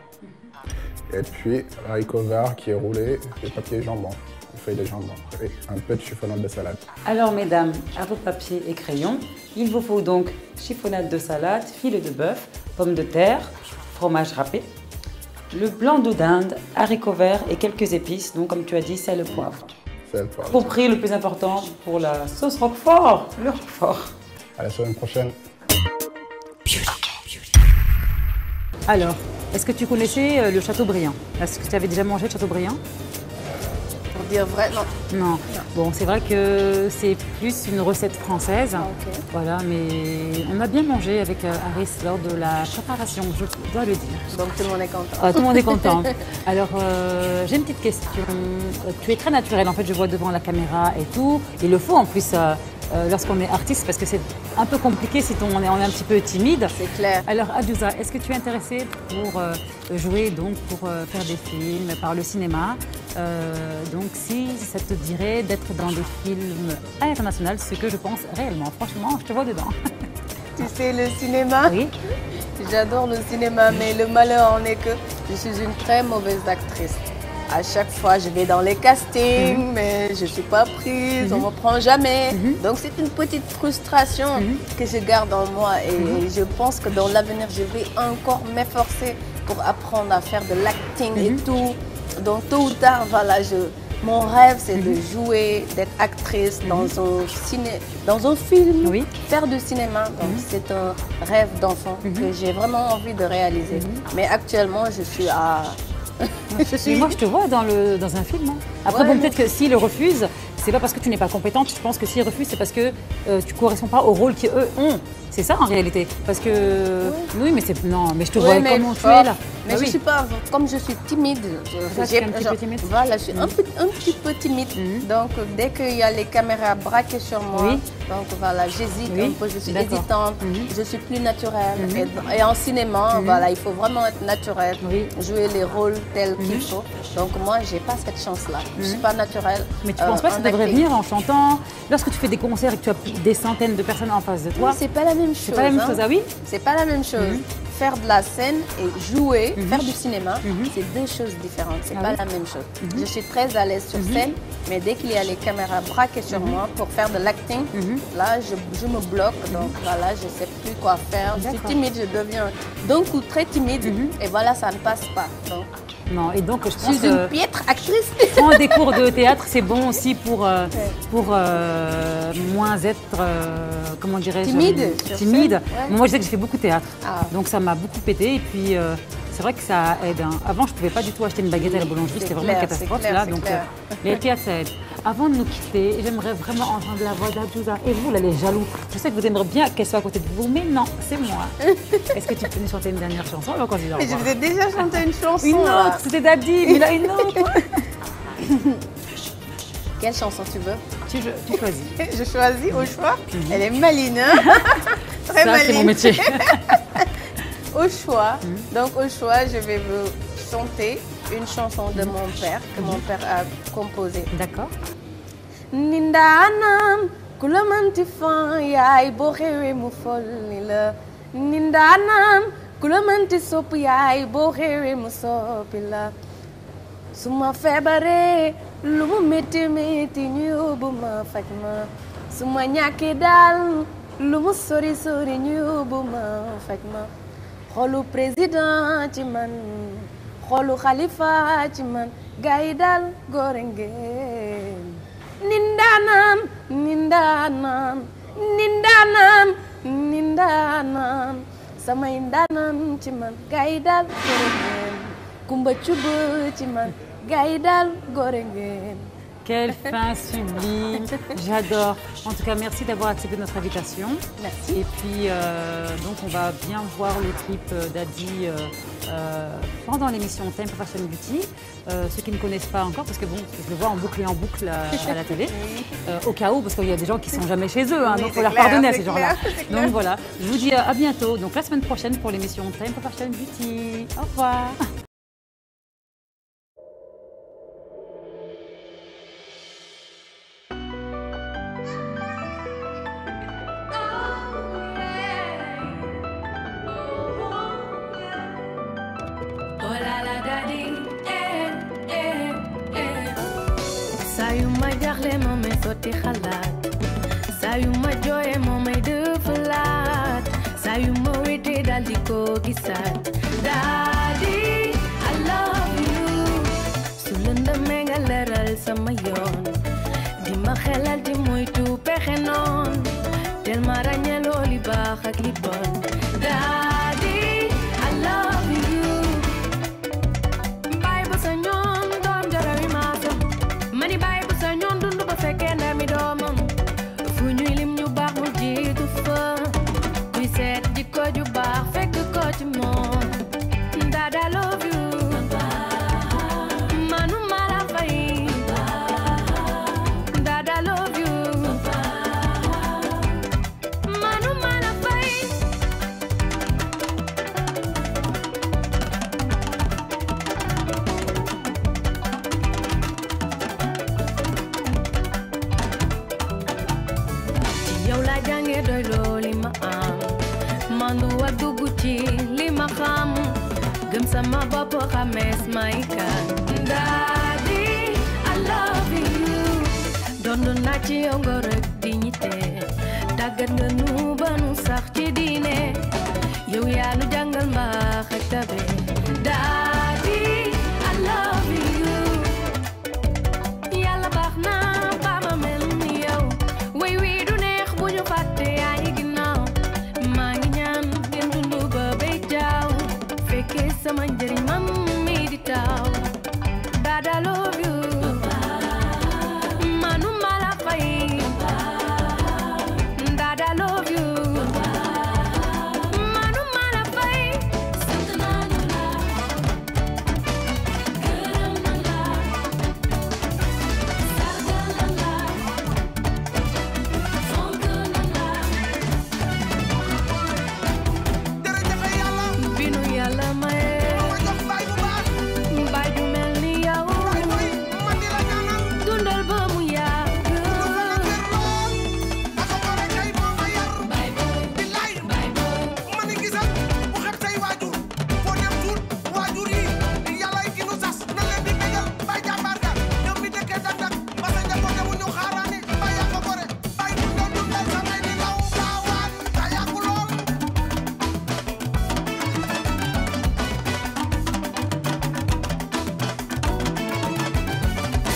Et puis haricot vert qui est roulé et papier jambon. Il feuilles de jambon et un peu de chiffonnade de salade. Alors mesdames, à vos papiers et crayons, il vous faut donc chiffonnade de salade, filet de bœuf, pommes de terre, fromage râpé, le blanc d'eau d'Inde, haricots verts et quelques épices, donc comme tu as dit, sel et poivre. Sel, poivre. Compris le plus important pour la sauce roquefort, le roquefort. À la semaine prochaine. Alors, est-ce que tu connaissais le Châteaubriand? Est-ce que tu avais déjà mangé le Châteaubriand? Pour dire vrai, non. Non. Bon, c'est vrai que c'est plus une recette française. Ok. Voilà, mais on a bien mangé avec Harris lors de la préparation, je dois le dire. Donc tout le monde est content. Ah, tout le monde est content. Alors, j'ai une petite question. Tu es très naturelle, en fait, je vois devant la caméra et tout. Il le faut en plus lorsqu'on est artiste, parce que c'est un peu compliqué si on est un petit peu timide. C'est clair. Alors, Adiouza, est-ce que tu es intéressée pour jouer, donc pour faire des films par le cinéma? Donc, si ça te dirait d'être dans des films internationaux, ce que je pense réellement, franchement, je te vois dedans. Tu sais, le cinéma, Oui. j'adore le cinéma, mais le malheur en est que je suis une très mauvaise actrice. À chaque fois, je vais dans les castings, mais je ne suis pas prise, on ne me prend jamais. Donc, c'est une petite frustration que je garde en moi. Et je pense que dans l'avenir, je vais encore m'efforcer pour apprendre à faire de l'acting et tout. Donc, tôt ou tard, voilà, mon rêve, c'est de jouer, d'être actrice dans un film, Oui. faire du cinéma. Donc, c'est un rêve d'enfant que j'ai vraiment envie de réaliser. Mais actuellement, je suis à... Mais moi, je te vois dans un film. Hein. Après, Ouais, bon, mais- peut-être que s'ils le refusent, c'est pas parce que tu n'es pas compétente. Je pense que s'ils refusent, c'est parce que tu ne corresponds pas au rôle qu'eux ont. C'est ça en réalité. Parce que. Oui, mais c'est. Non, mais je te vois Ouais, mais comment tu es là. Mais Bah je oui. suis pas, comme je suis timide, Ça, tu es un petit peu timide. Voilà, je suis un petit peu timide. Donc dès qu'il y a les caméras braquées sur moi, Oui. donc voilà, j'hésite Oui, un peu, je suis d'accord. hésitante, je suis plus naturelle. Et en cinéma, voilà, il faut vraiment être naturel, Oui. jouer les rôles tels qu'il faut. Donc moi, j'ai pas cette chance-là. Je suis pas naturelle. Mais tu ne penses pas que en ça devrait acting. venir en chantant? Lorsque tu fais des concerts et que tu as des centaines de personnes en face de toi, Oui, c'est pas la même chose. c'est pas la même hein. chose, ah oui? C'est pas la même chose. Faire de la scène et jouer, faire du cinéma, c'est deux choses différentes. C'est Ah pas oui? la même chose. Je suis très à l'aise sur scène, mais dès qu'il y a les caméras braquées sur moi pour faire de l'acting, là, je me bloque. Donc voilà, je sais plus quoi faire. Je suis D'accord. timide, je deviens d'un coup très timide. Et voilà, ça ne passe pas. Donc, Non, et donc je je pense suis une piètre actrice. prendre des cours de théâtre, c'est bon aussi pour moins être, comment dirais-je, Timide, sur timide. scène, ouais. Moi, je sais que j'ai fait beaucoup de théâtre, Ah. donc ça m'a beaucoup pété. Et puis, c'est vrai que ça aide. Hein. Avant, je ne pouvais pas du tout acheter une baguette à la boulangerie, c'était vraiment une clair, catastrophe. c'est clair, Là, c'est donc, clair. les théâtres, ça aide. Avant de nous quitter, j'aimerais vraiment entendre la voix d'Adiouza. Et vous, là, les jaloux, je sais que vous aimeriez bien qu'elle soit à côté de vous, mais non, c'est moi. Est-ce que tu peux nous chanter une dernière chanson avant qu'on se dise au Mais je revoir? vous ai déjà chanté une chanson. Une là. autre, c'était Daddy, mais là, une autre. Quelle chanson tu veux? Tu choisis. Je choisis au choix. Elle est maline, hein? Très Ça, c'est mon maline. métier. Au choix. Donc au choix, je vais vous chanter une chanson de mon père que mon père a composée. D'accord. Nindanam kulamanti fan yaay bo xewé mu folli la. Nindanam kulamanti sopp yaay bo xewé mu soppi la. Suma feebaree lu mu métti métti ñu yóbbu ma faj ma. Suma ñàkkee daal lu mu sori sori ñu yóbbu ma faj ma. Xolu président ci man xolu xalifa ci man gaay daal góor ngeen. Nindanam nindanam nindanam nindanam samay ndaanam ci man gaay daal góor ngeen. Kumba cubb ci man gaay daal góor ngeen. Quelle fin sublime, j'adore. En tout cas, merci d'avoir accepté notre invitation. Merci. Et puis, donc, on va bien voir le clip d'Adi pendant l'émission Time for Fashion Beauty. Ceux qui ne connaissent pas encore, parce que bon, je le vois en boucle et en boucle à la télé, au cas où, parce qu'il y a des gens qui sont jamais chez eux, hein, Oui, donc il faut c'est leur clair, pardonner à c'est ces gens-là. clair, c'est clair. Donc voilà, je vous dis à bientôt. Donc la semaine prochaine pour l'émission Time for Fashion Beauty. Au revoir. Oh la la daddy, eh, eh, eh. Saa yu jaaxle moo may sotti xalaat saa yu ma jooyee moo may defalaat saa yu ma wéetee dal di ko gisaat Daddy I love you su lëndëmee nga leeral sama yoon di ma xelal di moytu pexe noon tel ma ràññee li baax ak li bon Daddy I love you baay bu sa ñoon doom jarawi maasam mani baay bu sa ñoon dund ba fekkee ndami doomam fu ñuy lim ñu baax mu jiitu fa kuy seet jikko ju baax fekk ko ci moom Dad I love you manu mala fay Dad I love you manu mala fay yow la jànge doy loo li ma am mandu wa dugg ci li ma xam gëm sama bopp xamees may kan Daddy I love you dondu naa ci yow nga rek dignité tàggat nga nu ba nu sax ci diine yow yaa nu jàngal mbaax ak tabe Daddy I love you yàlla baax na ba ma mel ni yow way wi du neex bu ñu fàtte yaa ngi ginnaaw maa ngi ñaan ngeen dundu ba bay jaaw fekkee sama njëriñ mam mi di taaw Dad I love you manu mala fay Dad I love you manu mala fay sant naa la gërëm naa la sargal naa la fonk naa la binu yàlla maye baay ju mel ni yow dundal ba mu yàgg baay booy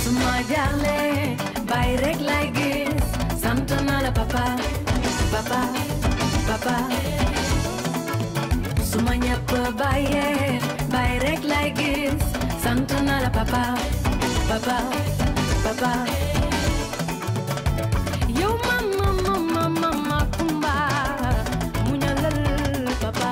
suma jaaxle baay rek lay gis sant naa la papa papa papa suma ñëpp bàyyee baay rek lay gis sant naa la papa papa papa yow mama kumba mu ñalal papa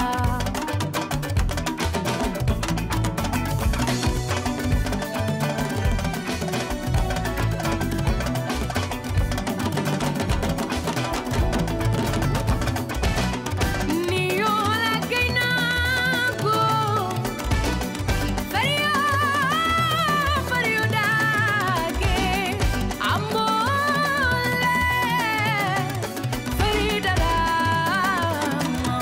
ni yoo la gay naa ko fariyo daage amboole fari daraama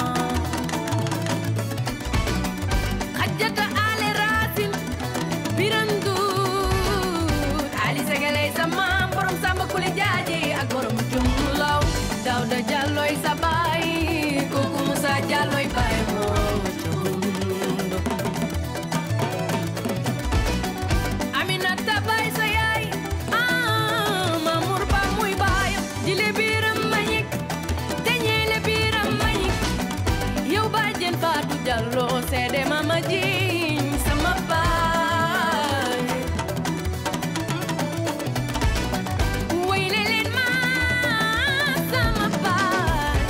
xajjata ale raasin biranduut ali segeley sa maam borom samba kuli jaaji ak borom jumlaw Dawda Jalloy sa baay kooku Musa Jalloy baay moo cundo Aminata baay sa yaay Mamour Ba muy baayam jile biiram mañik teñeele biiram mañik yow bàjjen Faatu Jallo seede mama jiñ sama baay wayle leen ma sama baay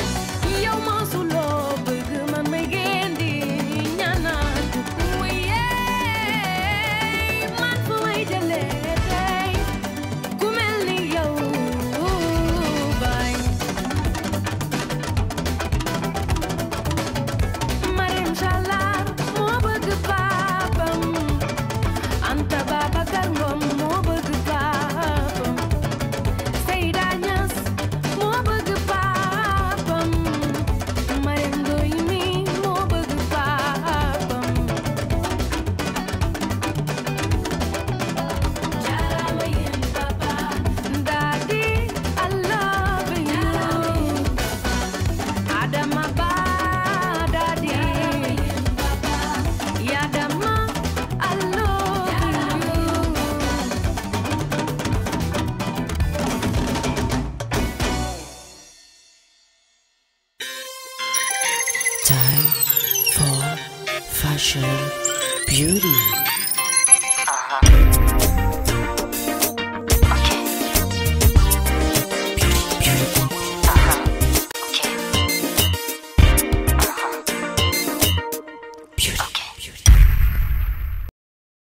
Time for fashion, beauty.